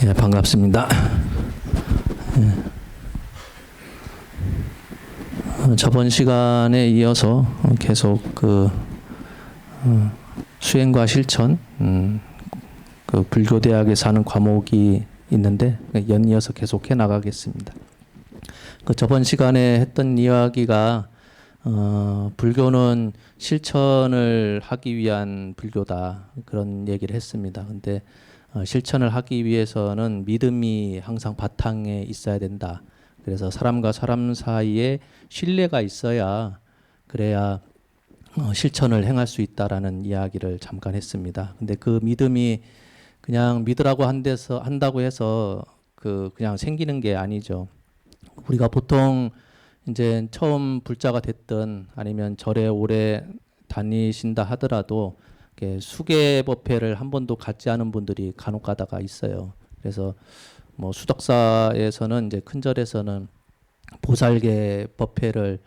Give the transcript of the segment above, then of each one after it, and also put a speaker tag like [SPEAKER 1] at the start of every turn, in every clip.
[SPEAKER 1] 네, 반갑습니다. 저번 시간에 이어서 계속 수행과 실천, 그 불교대학에서 하는 과목이 있는데 연이어서 계속 해 나가겠습니다. 그 저번 시간에 했던 이야기가 불교는 실천을 하기 위한 불교다, 그런 얘기를 했습니다. 근데 실천을 하기 위해서는 믿음이 항상 바탕에 있어야 된다. 그래서 사람과 사람 사이에 신뢰가 있어야, 그래야 실천을 행할 수 있다라는 이야기를 잠깐 했습니다. 근데 그 믿음이 그냥 믿으라고 한다고 해서 그냥 생기는 게 아니죠. 우리가 보통 이제 처음 불자가 됐든 아니면 절에 오래 다니신다 하더라도 수계법회를 한 번도 갖지 않은 분들이 간혹 가다가 있어요. 그래서 뭐 수덕사에서는 이제 큰 절에서는 보살계 법회를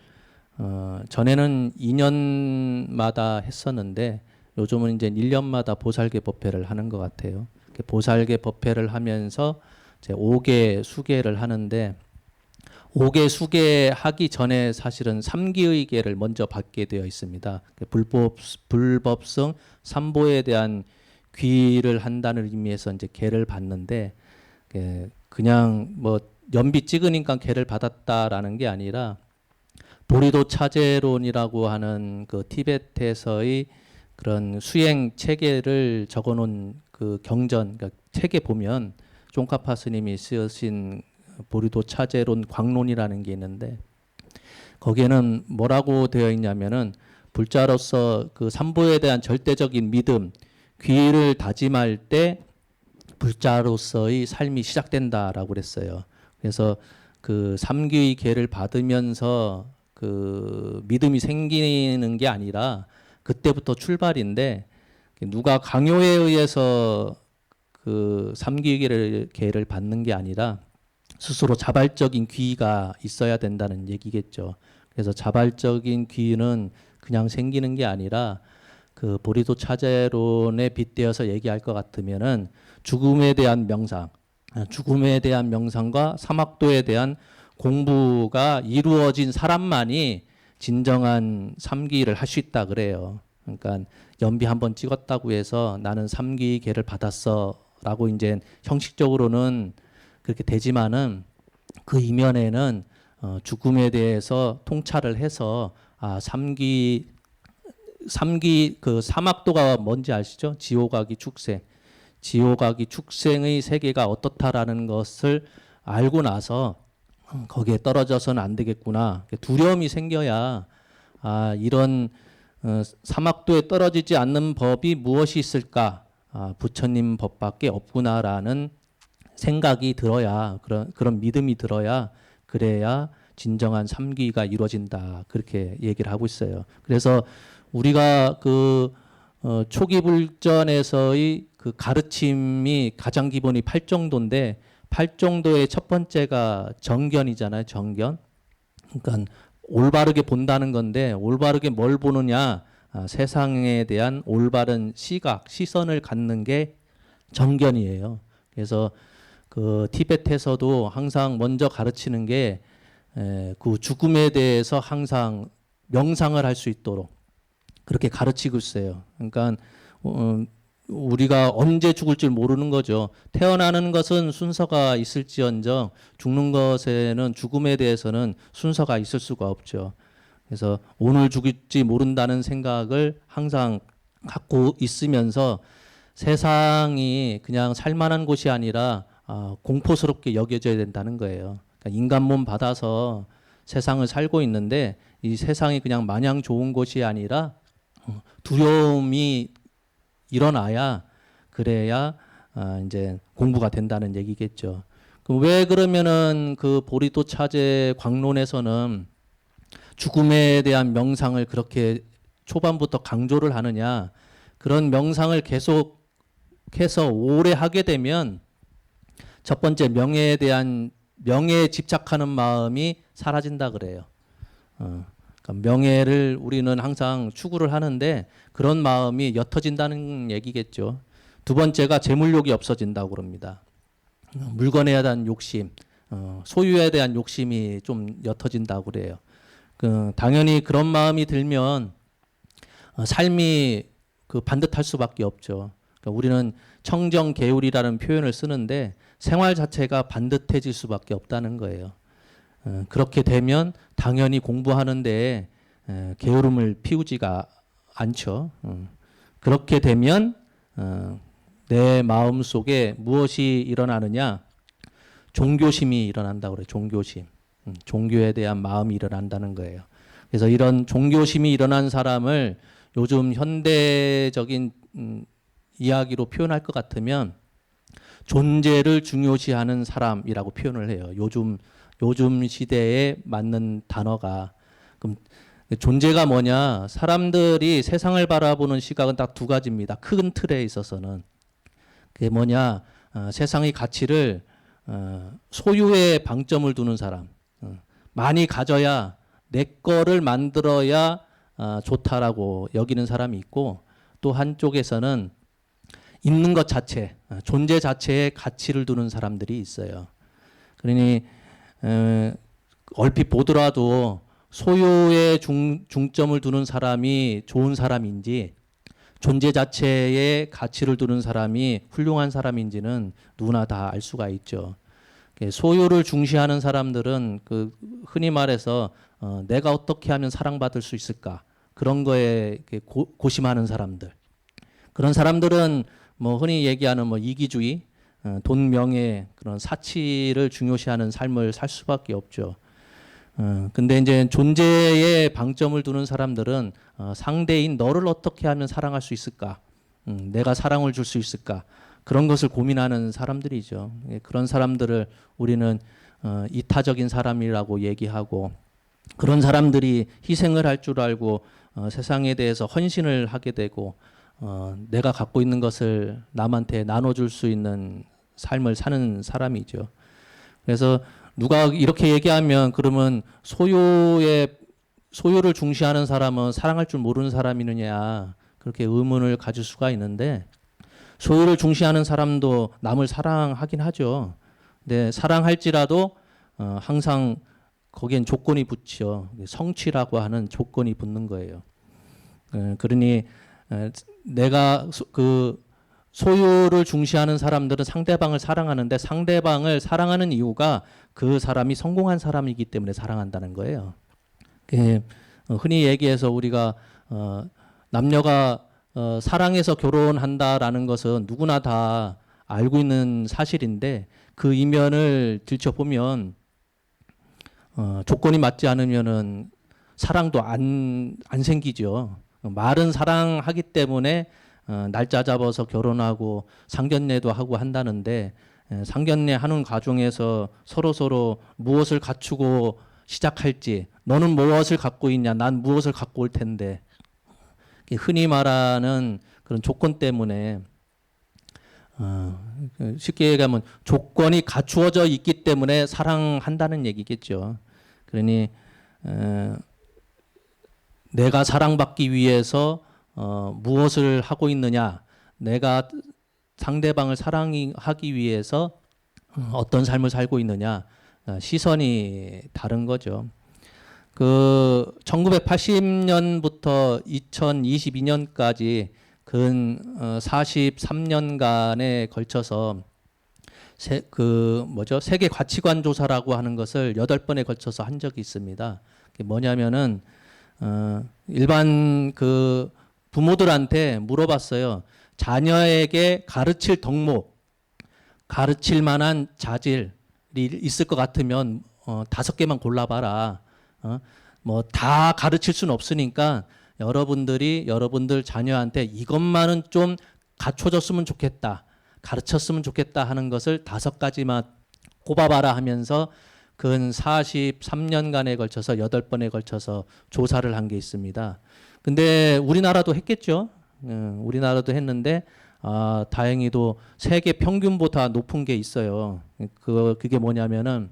[SPEAKER 1] 전에는 2년마다 했었는데 요즘은 이제 1년마다 보살계 법회를 하는 것 같아요. 보살계 법회를 하면서 이제 5개 수계를 하는데 5개 수계 하기 전에 사실은 3기의 계를 먼저 받게 되어 있습니다. 불법성 3보에 대한 귀를 한다는 의미에서 이제 계를 받는데, 그냥 뭐 연비 찍으니까 계를 받았다라는 게 아니라 보리도 차제론이라고 하는 그 티베트에서의 그런 수행 체계를 적어놓은 그 경전, 그러니까 책에 보면 쫑카파 스님이 쓰신 보리도 차제론 광론이라는 게 있는데, 거기에는 뭐라고 되어 있냐면은 불자로서 그 삼보에 대한 절대적인 믿음, 귀를 다짐할 때 불자로서의 삶이 시작된다라고 그랬어요. 그래서 그 삼귀의 계를 받으면서 그 믿음이 생기는 게 아니라 그때부터 출발인데, 누가 강요에 의해서 그 삼귀의 계를 받는 게 아니라 스스로 자발적인 귀가 있어야 된다는 얘기겠죠. 그래서 자발적인 귀는 그냥 생기는 게 아니라 그 보리도 차제론에 빗대어서 얘기할 것 같으면은 죽음에 대한 명상, 죽음에 대한 명상과 사막도에 대한 공부가 이루어진 사람만이 진정한 삼기를 할 수 있다 그래요. 그러니까 연비 한번 찍었다고 해서 나는 삼기계를 받았어라고 이제 형식적으로는 그렇게 되지만은 그 이면에는 죽음에 대해서 통찰을 해서 삼기 그 사막도가 뭔지 아시죠? 지옥아기 축생, 지옥아기 축생의 세계가 어떻다라는 것을 알고 나서 거기에 떨어져서는 안 되겠구나, 두려움이 생겨야 이런 사막도에 떨어지지 않는 법이 무엇이 있을까, 부처님 법밖에 없구나라는 생각이 들어야, 그런 믿음이 들어야, 그래야 진정한 삼귀가 이루어진다, 그렇게 얘기를 하고 있어요. 그래서 우리가 초기 불전에서의 그 가르침이 가장 기본이 8정도인데 8정도의 첫 번째가 정견이잖아요. 정견. 그러니까 올바르게 본다는 건데, 올바르게 뭘 보느냐, 세상에 대한 올바른 시각, 시선을 갖는 게 정견이에요. 그래서 그 티베트에서도 항상 먼저 가르치는 게 그 죽음에 대해서 항상 명상을 할 수 있도록 그렇게 가르치고 있어요. 그러니까 우리가 언제 죽을 줄 모르는 거죠. 태어나는 것은 순서가 있을지언정 죽는 것에는, 죽음에 대해서는 순서가 있을 수가 없죠. 그래서 오늘 죽을지 모른다는 생각을 항상 갖고 있으면서 세상이 그냥 살만한 곳이 아니라 공포스럽게 여겨져야 된다는 거예요. 그러니까 인간 몸 받아서 세상을 살고 있는데 이 세상이 그냥 마냥 좋은 곳이 아니라 두려움이 일어나야, 그래야 이제 공부가 된다는 얘기겠죠. 왜 그러면은 그 보리도 차제 광론에서는 죽음에 대한 명상을 그렇게 초반부터 강조를 하느냐? 그런 명상을 계속해서 오래 하게 되면 첫 번째 명예에 집착하는 마음이 사라진다 그래요. 그러니까 명예를 우리는 항상 추구를 하는데 그런 마음이 옅어진다는 얘기겠죠. 두 번째가 재물욕이 없어진다고 그럽니다. 물건에 대한 욕심, 소유에 대한 욕심이 좀 옅어진다고 그래요. 당연히 그런 마음이 들면 삶이 반듯할 수밖에 없죠. 그러니까 우리는 청정계율이라는 표현을 쓰는데 생활 자체가 반듯해질 수밖에 없다는 거예요. 그렇게 되면 당연히 공부하는데 게으름을 피우지가 않죠. 그렇게 되면 내 마음 속에 무엇이 일어나느냐? 종교심이 일어난다고 그래요. 종교심. 종교에 대한 마음이 일어난다는 거예요. 그래서 이런 종교심이 일어난 사람을 요즘 현대적인 이야기로 표현할 것 같으면 존재를 중요시하는 사람이라고 표현을 해요. 요즘 시대에 맞는 단어가. 그럼 존재가 뭐냐? 사람들이 세상을 바라보는 시각은 딱 두 가지입니다. 큰 틀에 있어서는. 그게 뭐냐? 세상의 가치를 소유에 방점을 두는 사람. 많이 가져야 내 거를 만들어야 좋다라고 여기는 사람이 있고, 또 한쪽에서는 있는 것 자체, 존재 자체에 가치를 두는 사람들이 있어요. 그러니 얼핏 보더라도 소유에 중점을 두는 사람이 좋은 사람인지 존재 자체에 가치를 두는 사람이 훌륭한 사람인지는 누구나 다 알 수가 있죠. 소유를 중시하는 사람들은 흔히 말해서 내가 어떻게 하면 사랑받을 수 있을까, 그런 거에 고심하는 사람들. 그런 사람들은 뭐 흔히 얘기하는 이기주의, 돈, 명예, 그런 사치를 중요시하는 삶을 살 수밖에 없죠. 근데 이제 존재에 방점을 두는 사람들은 상대인 너를 어떻게 하면 사랑할 수 있을까? 내가 사랑을 줄 수 있을까? 그런 것을 고민하는 사람들이죠. 그런 사람들을 우리는 이타적인 사람이라고 얘기하고, 그런 사람들이 희생을 할 줄 알고 세상에 대해서 헌신을 하게 되고 내가 갖고 있는 것을 남한테 나눠줄 수 있는 삶을 사는 사람이죠. 그래서 누가 이렇게 얘기하면 그러면 소유를 중시하는 사람은 사랑할 줄 모르는 사람이느냐, 그렇게 의문을 가질 수가 있는데, 소유를 중시하는 사람도 남을 사랑하긴 하죠. 근데 사랑할지라도 항상 거기엔 조건이 붙죠. 성취라고 하는 조건이 붙는 거예요. 그러니 내가 소유를 중시하는 사람들은 상대방을 사랑하는데, 상대방을 사랑하는 이유가 그 사람이 성공한 사람이기 때문에 사랑한다는 거예요. 흔히 얘기해서 우리가 남녀가 사랑해서 결혼한다라는 것은 누구나 다 알고 있는 사실인데, 그 이면을 들춰보면 조건이 맞지 않으면은 사랑도 안 생기죠. 말은 사랑하기 때문에 날짜 잡아서 결혼하고 상견례도 하고 한다는데, 상견례 하는 과정에서 서로 무엇을 갖추고 시작할지, 너는 무엇을 갖고 있냐, 난 무엇을 갖고 올 텐데, 흔히 말하는 그런 조건 때문에 쉽게 얘기하면 조건이 갖추어져 있기 때문에 사랑한다는 얘기겠죠. 그러니 내가 사랑받기 위해서 무엇을 하고 있느냐, 내가 상대방을 사랑하기 위해서 어떤 삶을 살고 있느냐, 시선이 다른 거죠. 1980년부터 2022년까지 근 43년간에 걸쳐서 세계 가치관 조사라고 하는 것을 8번에 걸쳐서 한 적이 있습니다. 그게 뭐냐면은 일반 부모들한테 물어봤어요. 자녀에게 가르칠 덕목, 가르칠 만한 자질이 있을 것 같으면 5개만 골라봐라. 다 가르칠 수는 없으니까 여러분들 자녀한테 이것만은 좀 갖춰줬으면 좋겠다, 가르쳤으면 좋겠다 하는 것을 5가지만 꼽아봐라 하면서 근 43년간에 걸쳐서 8번에 걸쳐서 조사를 한 게 있습니다. 근데 우리나라도 했겠죠. 우리나라도 했는데 다행히도 세계 평균보다 높은 게 있어요. 그게 뭐냐면은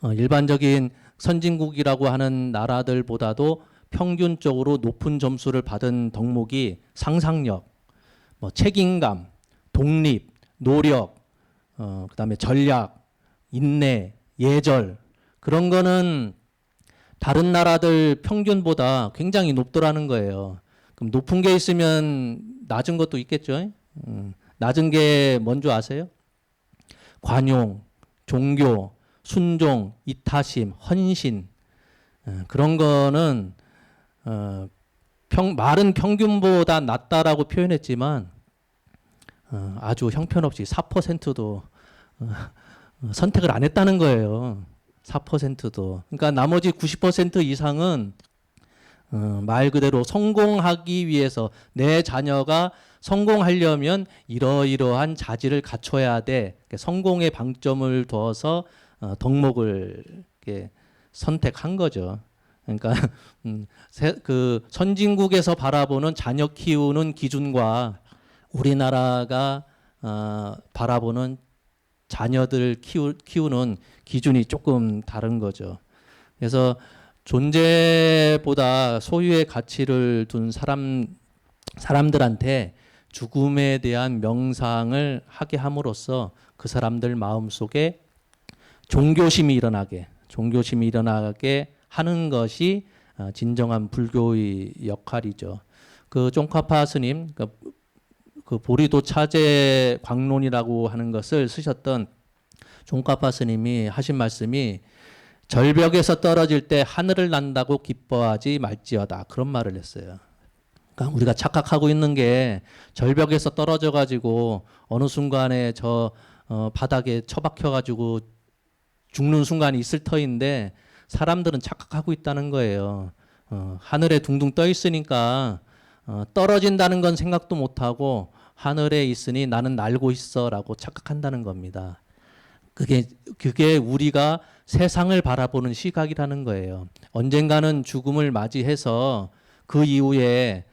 [SPEAKER 1] 일반적인 선진국이라고 하는 나라들보다도 평균적으로 높은 점수를 받은 덕목이 상상력, 책임감, 독립, 노력, 그다음에 전략, 인내, 예절 그런 거는 다른 나라들 평균보다 굉장히 높더라는 거예요. 그럼 높은 게 있으면 낮은 것도 있겠죠. 낮은 게 뭔지 아세요? 관용, 종교, 순종, 이타심, 헌신 그런 거는 말은 평균보다 낮다라고 표현했지만 아주 형편없이 4%도 선택을 안 했다는 거예요. 4%도. 그러니까 나머지 90% 이상은 말 그대로 성공하기 위해서 내 자녀가 성공하려면 이러이러한 자질을 갖춰야 돼. 성공의 방점을 둬서 덕목을 이렇게 선택한 거죠. 그러니까 그 선진국에서 바라보는 자녀 키우는 기준과 우리나라가 바라보는 자녀들 키우는 기준이 조금 다른 거죠. 그래서 존재보다 소유의 가치를 둔 사람들한테 죽음에 대한 명상을 하게 함으로써 그 사람들 마음속에 종교심이 일어나게 하는 것이 진정한 불교의 역할이죠. 그 쫑카파 스님, 그 보리도 차제 광론이라고 하는 것을 쓰셨던 쫑카파 스님이 하신 말씀이 절벽에서 떨어질 때 하늘을 난다고 기뻐하지 말지어다. 그런 말을 했어요. 그러니까 우리가 착각하고 있는 게 절벽에서 떨어져 가지고 어느 순간에 저 바닥에 처박혀 가지고 죽는 순간이 있을 터인데 사람들은 착각하고 있다는 거예요. 하늘에 둥둥 떠 있으니까 떨어진다는 건 생각도 못하고 하늘에 있으니 나는 날고 있어라고 착각한다는 겁니다. 그게 우리가 세상을 바라보는 시각이라는 거예요. 언젠가는 죽음을 맞이해서 그 이후에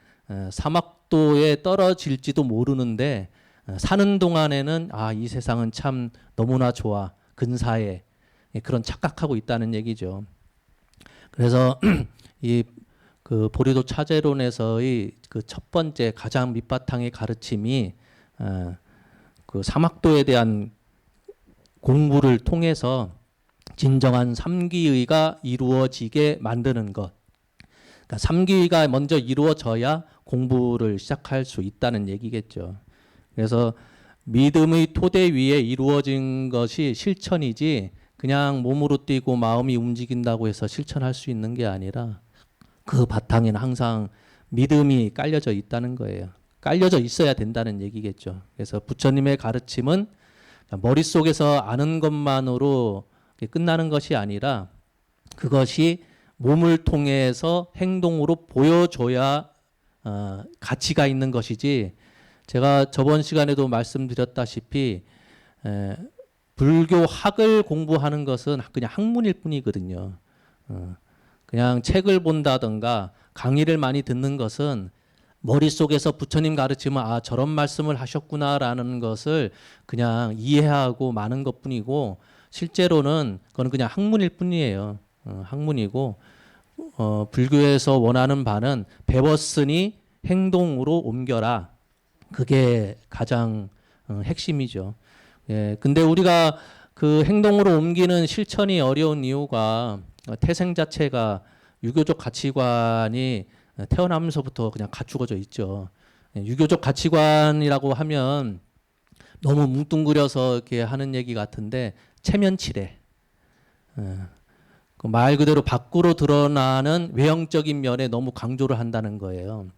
[SPEAKER 1] 사막도에 떨어질지도 모르는데 사는 동안에는 이 세상은 참 너무나 좋아, 근사해. 그런 착각하고 있다는 얘기죠. 그래서 그 보리도 차제론에서의 그 첫 번째 가장 밑바탕의 가르침이 그 사막도에 대한 공부를 통해서 진정한 삼기의가 이루어지게 만드는 것. 그러니까 삼기의가 먼저 이루어져야 공부를 시작할 수 있다는 얘기겠죠. 그래서 믿음의 토대 위에 이루어진 것이 실천이지 그냥 몸으로 뛰고 마음이 움직인다고 해서 실천할 수 있는 게 아니라 그 바탕에는 항상 믿음이 깔려져 있다는 거예요. 깔려져 있어야 된다는 얘기겠죠. 그래서 부처님의 가르침은 머릿속에서 아는 것만으로 끝나는 것이 아니라 그것이 몸을 통해서 행동으로 보여줘야 가치가 있는 것이지, 제가 저번 시간에도 말씀드렸다시피 불교학을 공부하는 것은 그냥 학문일 뿐이거든요. 그냥 책을 본다든가 강의를 많이 듣는 것은 머릿속에서 부처님 가르치면 저런 말씀을 하셨구나라는 것을 그냥 이해하고 마는 것뿐이고, 실제로는 그건 그냥 학문일 뿐이에요. 학문이고 불교에서 원하는 바는 배웠으니 행동으로 옮겨라. 그게 가장 핵심이죠. 예, 근데 우리가 그 행동으로 옮기는 실천이 어려운 이유가 태생 자체가 유교적 가치관이 태어나면서부터 그냥 갖추어져 있죠. 유교적 가치관이라고 하면 너무 뭉뚱그려서 이렇게 하는 얘기 같은데 체면치레. 그 말 그대로 밖으로 드러나는 외형적인 면에 너무 강조를 한다는 거예요.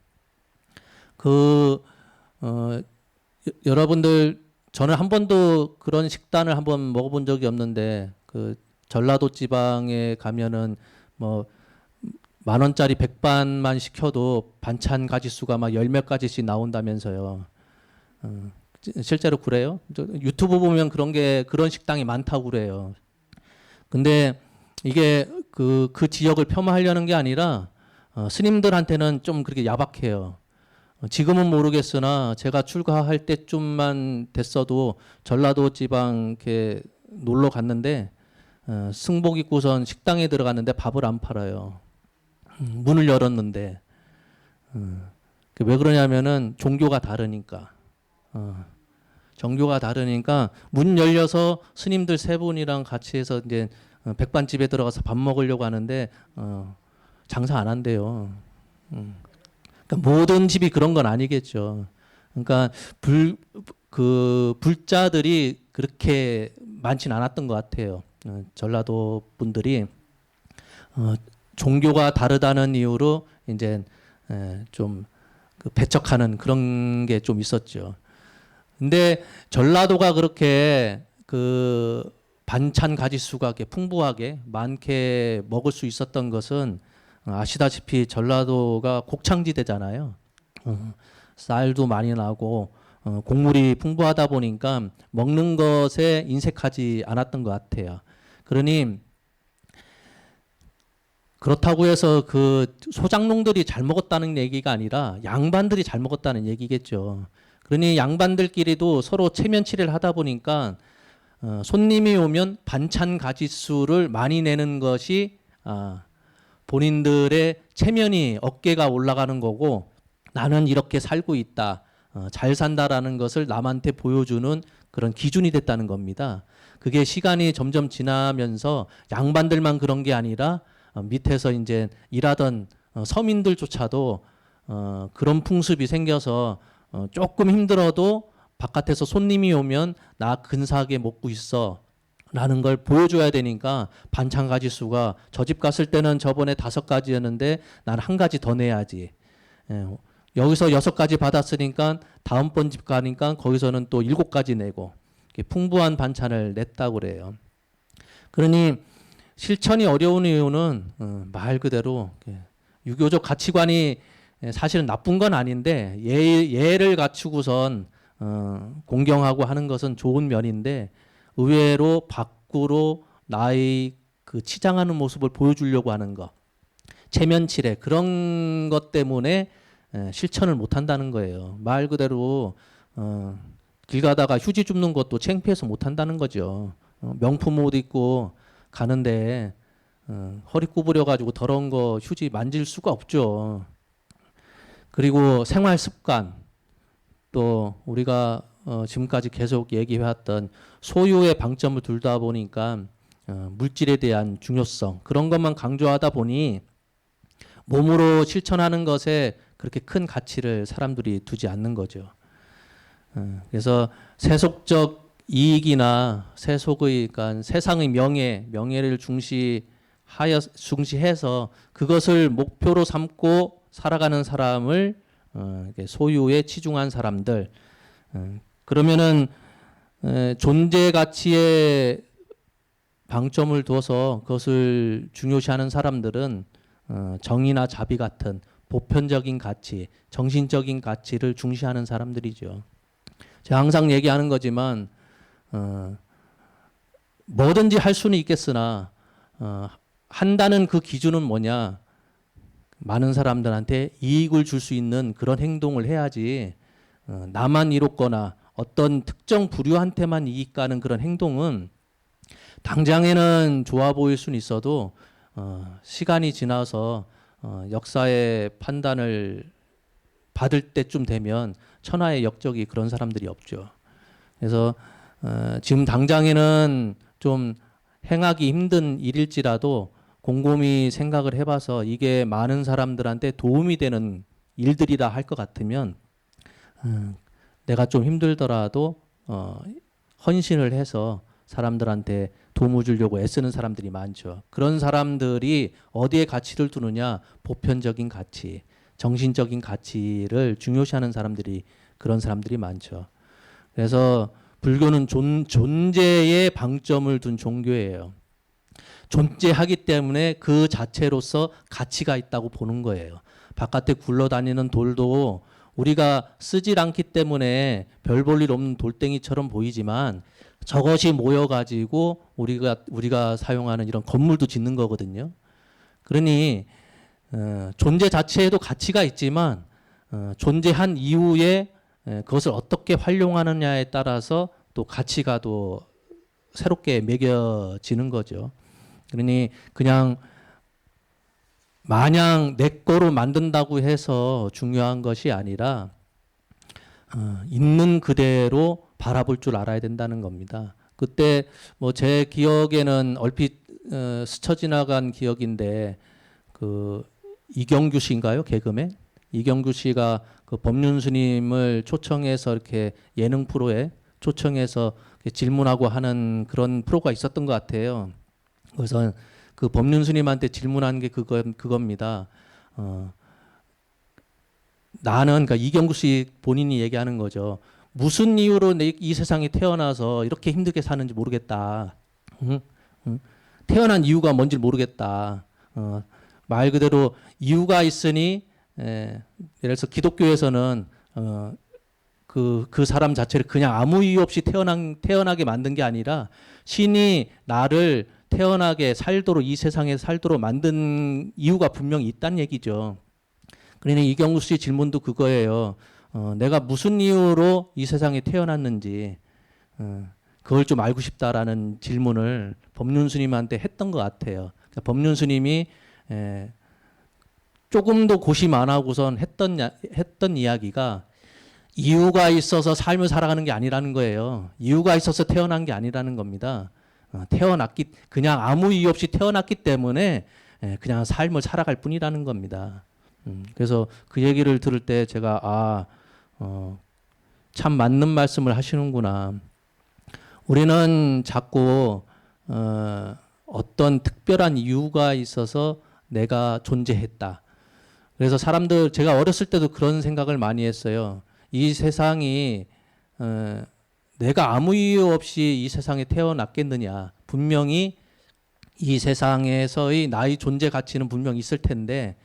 [SPEAKER 1] 여러분들, 저는 한 번도 그런 식단을 한번 먹어본 적이 없는데 그 전라도 지방에 가면은 뭐 10,000원짜리 백반만 시켜도 반찬 가지수가 막 10몇 가지씩 나온다면서요. 실제로 그래요? 유튜브 보면 그런 식당이 많다고 그래요. 근데 이게 그 지역을 폄하하려는 게 아니라 스님들한테는 좀 그렇게 야박해요. 지금은 모르겠으나 제가 출가할 때쯤만 됐어도 전라도 지방 이렇게 놀러 갔는데 승복 입고선 식당에 들어갔는데 밥을 안 팔아요. 문을 열었는데 왜 그러냐면은 종교가 다르니까. 정교가 다르니까 문 열려서 스님들 세 분이랑 같이 해서 이제 백반집에 들어가서 밥 먹으려고 하는데 장사 안 한대요. 그러니까 모든 집이 그런 건 아니겠죠. 그러니까 불자들이 그렇게 많진 않았던 것 같아요. 전라도 분들이 종교가 다르다는 이유로 이제 좀 배척하는 그런 게 좀 있었죠. 근데 전라도가 그렇게 그 반찬 가짓수가 이렇게 풍부하게 많게 먹을 수 있었던 것은 아시다시피 전라도가 곡창지대잖아요. 쌀도 많이 나고 곡물이 풍부하다 보니까 먹는 것에 인색하지 않았던 것 같아요. 그러니 그렇다고 해서 그 소장농들이 잘 먹었다는 얘기가 아니라 양반들이 잘 먹었다는 얘기겠죠. 그러니 양반들끼리도 서로 체면치레를 하다 보니까 손님이 오면 반찬 가짓수를 많이 내는 것이 본인들의 체면이 어깨가 올라가는 거고 나는 이렇게 살고 있다. 잘 산다라는 것을 남한테 보여주는 그런 기준이 됐다는 겁니다. 그게 시간이 점점 지나면서 양반들만 그런 게 아니라 밑에서 이제 일하던 서민들조차도 그런 풍습이 생겨서 조금 힘들어도 바깥에서 손님이 오면 나 근사하게 먹고 있어 라는 걸 보여줘야 되니까 반찬 가짓수가 저 집 갔을 때는 저번에 5가지였는데 난 1가지 더 내야지. 여기서 6가지 받았으니까 다음번 집 가니까 거기서는 또 7가지 내고 풍부한 반찬을 냈다고 그래요. 그러니 실천이 어려운 이유는 말 그대로 유교적 가치관이 사실은 나쁜 건 아닌데 예를 갖추고선 공경하고 하는 것은 좋은 면인데 의외로 밖으로 나의 그 치장하는 모습을 보여주려고 하는 것, 체면치레 그런 것 때문에 실천을 못 한다는 거예요. 말 그대로 길 가다가 휴지 줍는 것도 창피해서 못 한다는 거죠. 명품 옷 입고 가는데 허리 구부려 가지고 더러운 거 휴지 만질 수가 없죠. 그리고 생활 습관 또 우리가 지금까지 계속 얘기해왔던 소유의 방점을 둘다 보니까 물질에 대한 중요성 그런 것만 강조하다 보니 몸으로 실천하는 것에 그렇게 큰 가치를 사람들이 두지 않는 거죠. 그래서 세속적 이익이나 세속의 그러니까 세상의 명예를 중시해서 그것을 목표로 삼고 살아가는 사람을 소유에 치중한 사람들 그러면은 존재 가치에 방점을 둬서 그것을 중요시하는 사람들은 정의나 자비 같은 보편적인 가치, 정신적인 가치를 중시하는 사람들이죠. 제가 항상 얘기하는 거지만 뭐든지 할 수는 있겠으나 한다는 그 기준은 뭐냐? 많은 사람들한테 이익을 줄 수 있는 그런 행동을 해야지 나만 이롭거나 어떤 특정 부류한테만 이익 가는 그런 행동은 당장에는 좋아 보일 수는 있어도 시간이 지나서 역사의 판단을 받을 때쯤 되면 천하의 역적이 그런 사람들이 없죠. 그래서 지금 당장에는 좀 행하기 힘든 일일지라도 곰곰이 생각을 해봐서 이게 많은 사람들한테 도움이 되는 일들이라 할 것 같으면 내가 좀 힘들더라도 헌신을 해서 사람들한테 도움을 주려고 애쓰는 사람들이 많죠. 그런 사람들이 어디에 가치를 두느냐? 보편적인 가치, 정신적인 가치를 중요시하는 사람들이 그런 사람들이 많죠. 그래서 불교는 존재에 방점을 둔 종교예요. 존재하기 때문에 그 자체로서 가치가 있다고 보는 거예요. 바깥에 굴러다니는 돌도 우리가 쓰질 않기 때문에 별 볼 일 없는 돌덩이처럼 보이지만 저것이 모여가지고 우리가 사용하는 이런 건물도 짓는 거거든요. 그러니 존재 자체에도 가치가 있지만 존재한 이후에 그것을 어떻게 활용하느냐에 따라서 또 가치가 또 새롭게 매겨지는 거죠. 그러니 그냥 마냥 내 거로 만든다고 해서 중요한 것이 아니라 있는 그대로 바라볼 줄 알아야 된다는 겁니다. 그때 뭐 제 기억에는 얼핏 스쳐 지나간 기억인데 그 이경규 씨인가요? 개그맨? 이경규 씨가 그 법륜 스님을 초청해서 이렇게 예능 프로에 초청해서 이렇게 질문하고 하는 그런 프로가 있었던 것 같아요. 그래서 그 법륜 스님한테 질문한 게 그겁니다. 나는, 그러니까 이경규 씨 본인이 얘기하는 거죠. 무슨 이유로 이 세상에 태어나서 이렇게 힘들게 사는지 모르겠다. 응? 응? 태어난 이유가 뭔지 모르겠다. 말 그대로 이유가 있으니, 예를 들어서 기독교에서는 그 사람 자체를 그냥 아무 이유 없이 태어나게 만든 게 아니라 신이 나를 태어나게 살도록, 이 세상에 살도록 만든 이유가 분명히 있다는 얘기죠. 그러니 이경우 씨 질문도 그거예요. 내가 무슨 이유로 이 세상에 태어났는지 그걸 좀 알고 싶다라는 질문을 법륜 스님한테 했던 것 같아요. 그러니까 법륜 스님이 조금도 고심 안 하고선 했던 이야기가 이유가 있어서 삶을 살아가는 게 아니라는 거예요. 이유가 있어서 태어난 게 아니라는 겁니다. 그냥 아무 이유 없이 태어났기 때문에 그냥 삶을 살아갈 뿐이라는 겁니다. 그래서 그 얘기를 들을 때 제가 참 맞는 말씀을 하시는구나. 우리는 자꾸 어떤 특별한 이유가 있어서 내가 존재했다. 그래서 제가 어렸을 때도 그런 생각을 많이 했어요. 이 세상이 내가 아무 이유 없이 이 세상에 태어났겠느냐. 분명히 이 세상에서의 나의 존재 가치는 분명히 있을 텐데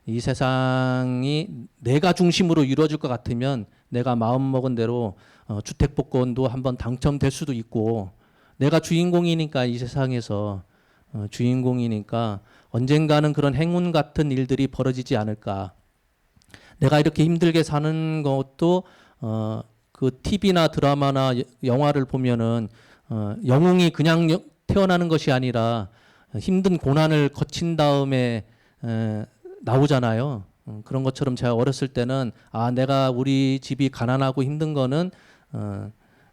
[SPEAKER 1] 이 세상이 내가 중심으로 이루어질 것 같으면 내가 마음먹은 대로 주택복권도 한번 당첨될 수도 있고 내가 주인공이니까 이 세상에서 주인공이니까 언젠가는 그런 행운 같은 일들이 벌어지지 않을까. 내가 이렇게 힘들게 사는 것도 그 TV나 드라마나 영화를 보면은 영웅이 그냥 태어나는 것이 아니라 힘든 고난을 거친 다음에 나오잖아요. 그런 것처럼 제가 어렸을 때는 내가 우리 집이 가난하고 힘든 거는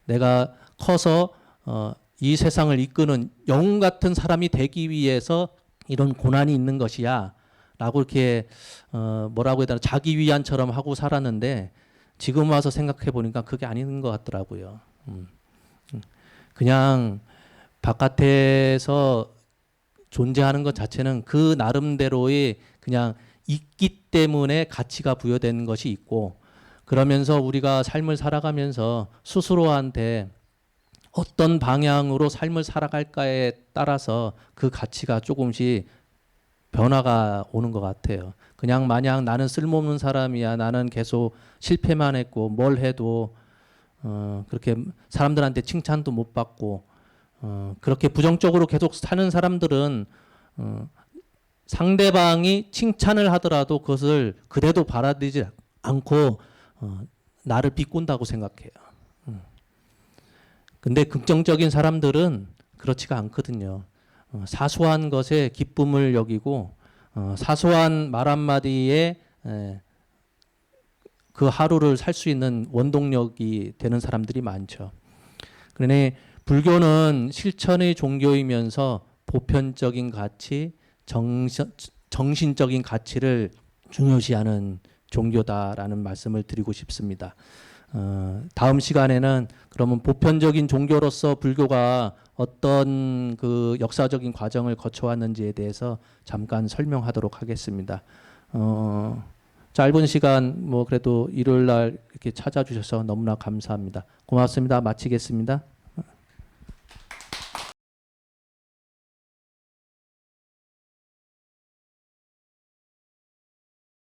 [SPEAKER 1] 내가 커서 이 세상을 이끄는 영웅 같은 사람이 되기 위해서 이런 고난이 있는 것이야 라고 이렇게 뭐라고 해야 되나 자기 위안처럼 하고 살았는데 지금 와서 생각해 보니까 그게 아닌 것 같더라고요. 그냥 바깥에서 존재하는 것 자체는 그 나름대로의 그냥 있기 때문에 가치가 부여된 것이 있고 그러면서 우리가 삶을 살아가면서 스스로한테 어떤 방향으로 삶을 살아갈까에 따라서 그 가치가 조금씩 변화가 오는 것 같아요. 그냥 마냥 나는 쓸모없는 사람이야. 나는 계속 실패만 했고 뭘 해도 그렇게 사람들한테 칭찬도 못 받고 그렇게 부정적으로 계속 사는 사람들은 상대방이 칭찬을 하더라도 그것을 그래도 받아들이지 않고 나를 비꼰다고 생각해요. 근데 긍정적인 사람들은 그렇지가 않거든요. 사소한 것에 기쁨을 여기고 사소한 말 한마디에 그 하루를 살 수 있는 원동력이 되는 사람들이 많죠. 그러니 불교는 실천의 종교이면서 보편적인 가치, 정신적인 가치를 중요시하는 종교다라는 말씀을 드리고 싶습니다. 다음 시간에는 그러면 보편적인 종교로서 불교가 어떤 그 역사적인 과정을 거쳐왔는지에 대해서 잠깐 설명하도록 하겠습니다. 짧은 시간 뭐 그래도 일요일 날 이렇게 찾아주셔서 너무나 감사합니다. 고맙습니다. 마치겠습니다.